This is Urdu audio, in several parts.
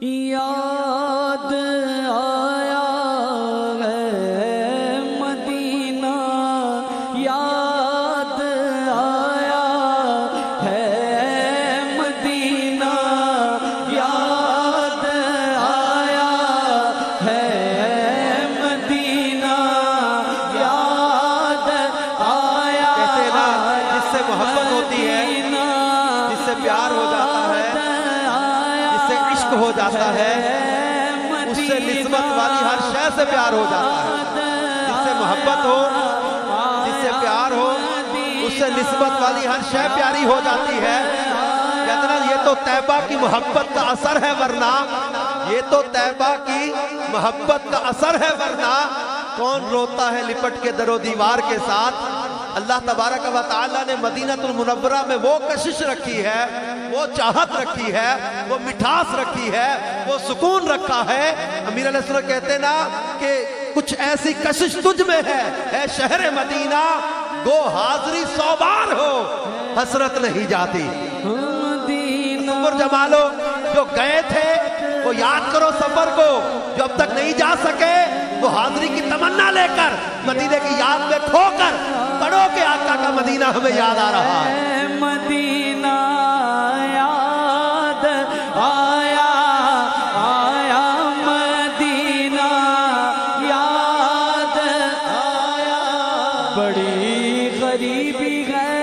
یاد آیا ہے مدینہ، یاد آیا ہے مدینہ، یاد آیا ہے مدینہ، یاد آیا۔ کہتے نا جس سے محبت ہوتی ہے، جس سے پیار ہو جاتا ہے، ہو جاتا ہے، اس سے نسبت والی ہر شے سے پیار ہو جاتا ہے۔ جس سے محبت ہو، جس سے پیار ہو، اس سے نسبت والی ہر شے پیاری ہو جاتی ہے۔ کہتے ہیں یہ تو طیبہ کی محبت کا اثر ہے، ورنہ یہ تو طیبہ کی محبت کا اثر ہے، ورنہ کون روتا ہے لپٹ کے در و دیوار کے ساتھ۔ اللہ تبارک و تعالیٰ نے مدینہ المنورہ میں وہ کشش رکھی ہے، وہ چاہت رکھی ہے، وہ مٹھاس رکھی ہے، وہ سکون رکھا ہے۔ امیر علیہ السلام کہتے ہیں نا کہ کچھ ایسی کشش تجھ میں ہے، اے شہر مدینہ، گو حاضری 100 بار ہو، حسرت نہیں جاتی۔ سفر جمالو جو گئے تھے وہ یاد کرو سفر کو، جو اب تک نہیں جا سکے وہ حاضری کی تمنا لے کر مدینے کی یاد میں کھو کر پڑھو کہ آقا کا مدینہ ہمیں یاد آ رہا ہے۔ مدینہ یاد آیا، آیا مدینہ یاد آیا۔ بڑی غریبی ہے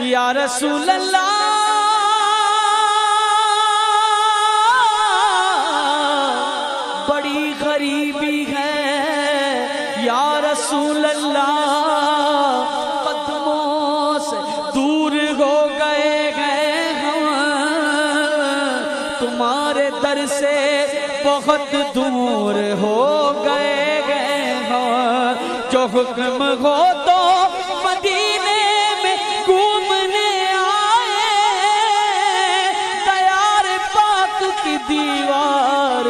یا رسول اللہ، بڑی غریبی ہے یا رسول اللہ، قدموں سے دور ہو گئے ہیں ہم، تمہارے در سے بہت دور ہو گئے ہیں ہم۔ جو حکم ہو تو مدینے میں گھومنے آئے، دیار پاک کی دیوار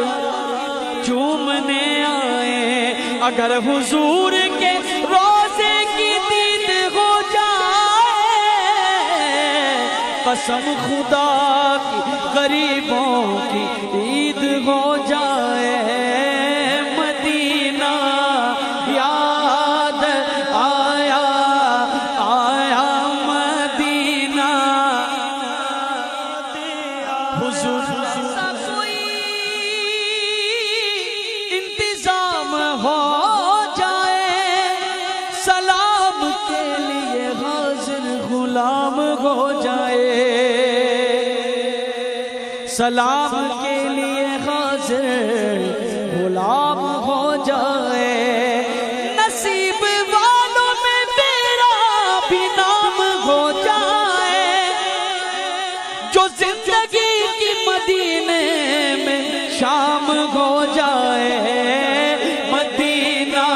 چومنے آئے۔ اگر حضور کے روزے کی دید ہو جائے، قسم خدا کی غریبوں کی عید ہو جائے۔ مدینہ یاد آیا، آیا مدینہ۔ حضور انتظام ہو جائے، سلام کے لیے حاضر غلام ہو جائے، سلام کے لیے حاضر غلام ہو جائے۔ نصیب والوں میں میرا بھی نام ہو جائے، جو زندگی کی مدینے میں شام ہو جائے۔ مدینہ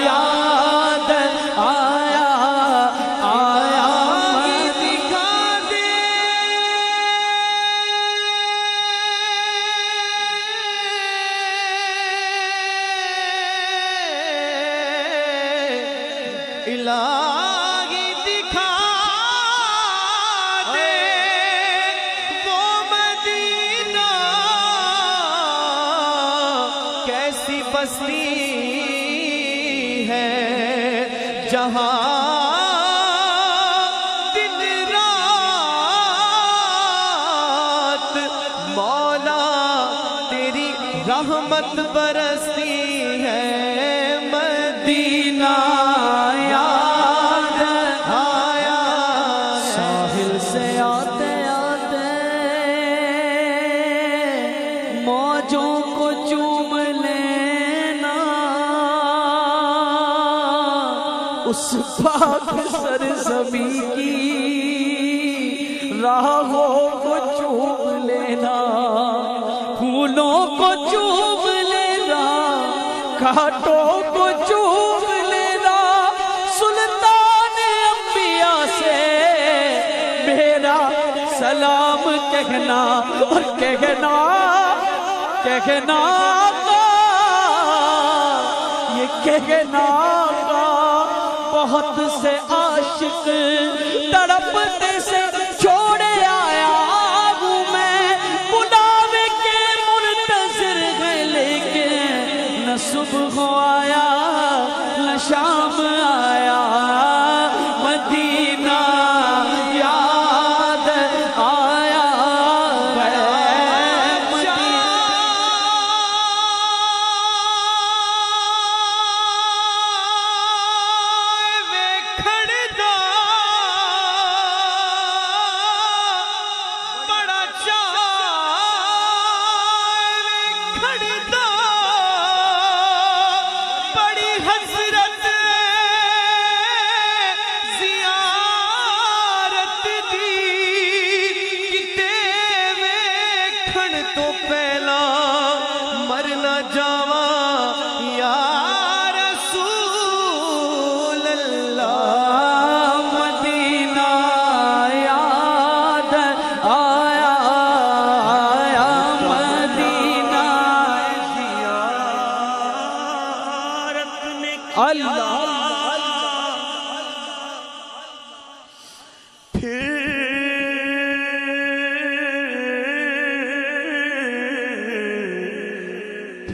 یاد آیا، آیا دکھا دے الہی، دکھا دے وہ مدینہ، کیسی بستی ہے جہاں دن رات مولا تیری رحمت برستی ہے۔ مدینہ یاد آیا، ساحل سے آتے آتے موجوں کو چوم لینا، اس پاک سرزمین کی راہوں کو چوم لینا، پھولوں کو چوم لینا، کانٹوں کو چوم لینا۔ سلطان انبیاء سے میرا سلام کہنا، اور کہنا یہ کہنا بہت سے عاشق تڑپتے سے چھوڑ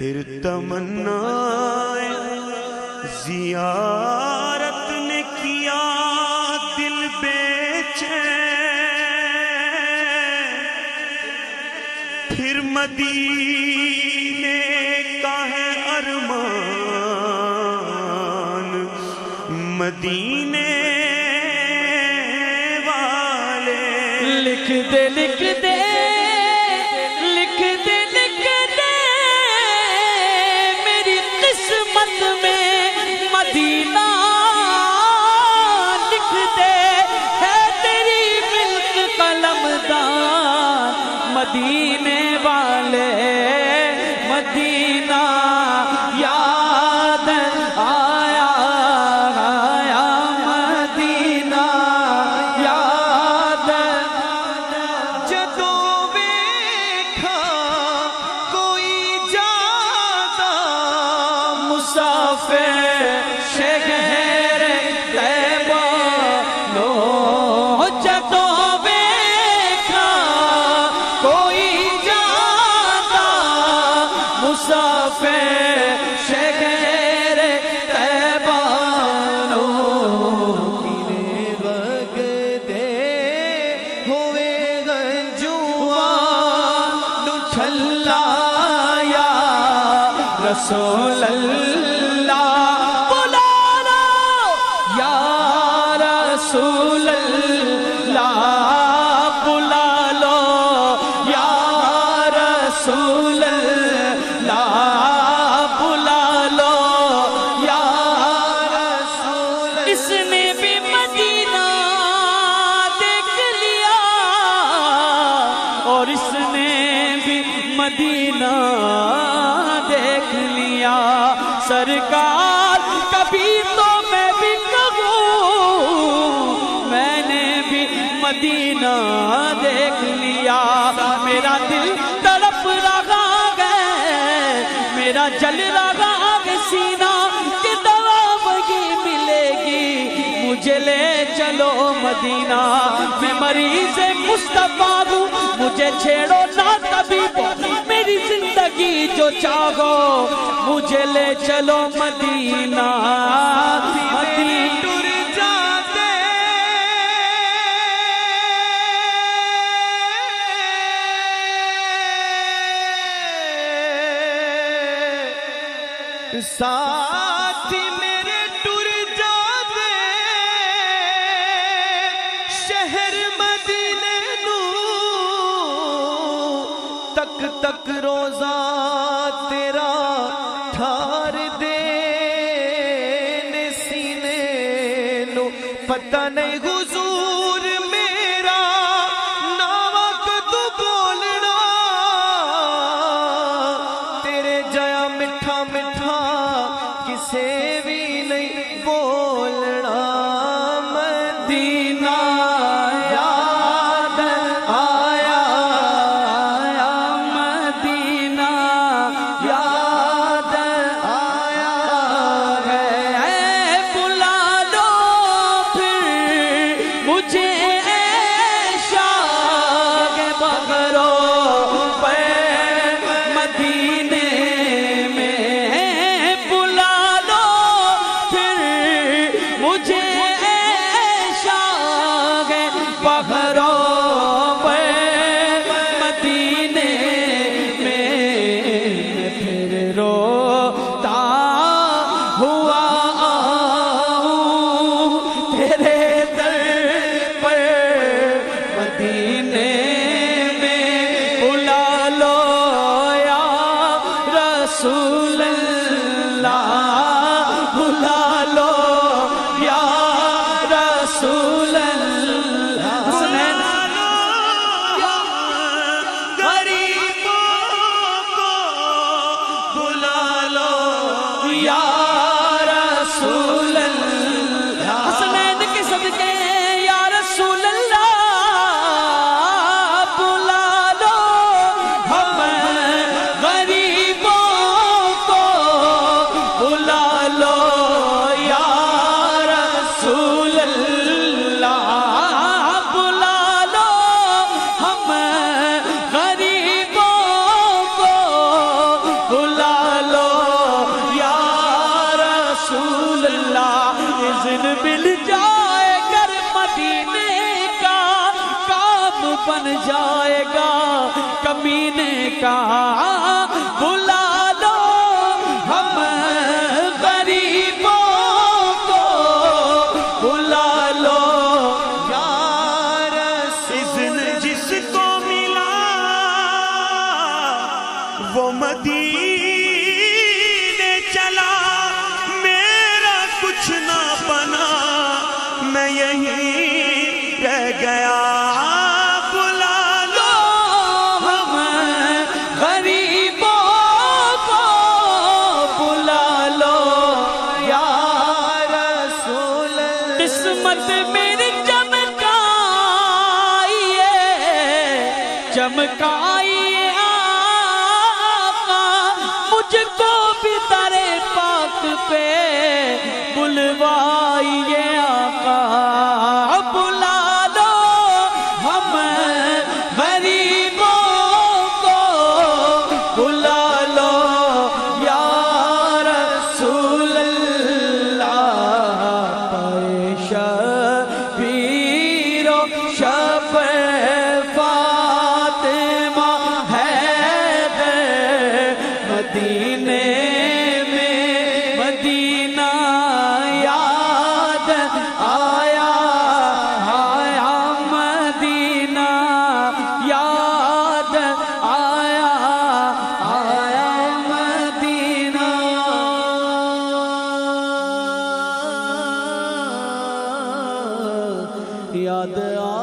پھر تمنا زیارت نے کیا دل بے چین، پھر مدینے کا ہے ارمان، مدینے والے لکھ دے لکھ دے لکھ دے لکھ دے میری قسمت میں مدینہ لکھ دے، ہے تیری ملک قلم دان مدینے والے، مدینہ یاد آیا آیا مدینہ یاد جدوں ویکھا کوئی جاتا مسافر شہر طیبہ لو، جدوں ویکھا کوئی جاتا مسافر شہر طیبہ لو، کنے وگدے ہوئے گنجواں نو چھلایا رسول اللہ بلا لو یا رسول اللہ، بلا لو یا رسول اللہ، بلا لو یا رسول اللہ۔ اس نے بھی مدینہ دیکھ لیا اور اس نے بھی مدینہ دیکھ لیا، سرکار کبھی تو میں بھی کہوں میں نے بھی مدینہ دیکھ لیا، میرا دل تڑپ رہا ہے، میرا جل رہا ہے سینہ کہ دوا وہی ملے گی، مجھے لے چلو مدینہ، میں مریض مصطفیٰ ہوں، مجھے چھیڑو نہ طبیبو، میری زندگی جو چاہو مجھے لے چلو مدینہ، مدینہ ٹر جاتے ساتھ میرے ٹر جاتے شہر مدینے نو، تک تک روزہ تیرا ٹھار دے سینے نو، پتہ نہیں حضور میرا ناوا کدوں بولنا، تیرے جیا مٹھا مٹھا کسے بھی نہیں بولنا، مدینہ یاد آیا آیا مدینہ یاد آیا ہے، بلا لو پھر مجھے شاگ بغرو پہ مدینے میں، بلا لو پھر مجھے شاگ بغرو پہ مدینے میں، پھر روتا ہوا آؤں تیرے در پر مدینے میں، بلا لو یا رسول اللہ، بلا لو یا رسول اللہ، بن جائے گا کمینے کا بلا لو ہم غریبوں کو بلا لو یار اذن جس کو ملا وہ مدینے چلا، میرا کچھ نہ بنا میں یہیں رہ گیا، بلا لو ہم غریبوں کو بلا لو یا رسول قسمت میری چمکائیے چمکائیے آقا، مجھ کو بھی در پاک پہ بلوائیے آقا، بلا لو ہم غریبوں کو بلا لو یا رسول اللہ، شبیر و شفیع فاطمہ حیدر، مدینے میں مدینہ یاد آیا، آیا مدینہ یاد آیا، آیا مدینہ یاد آیا۔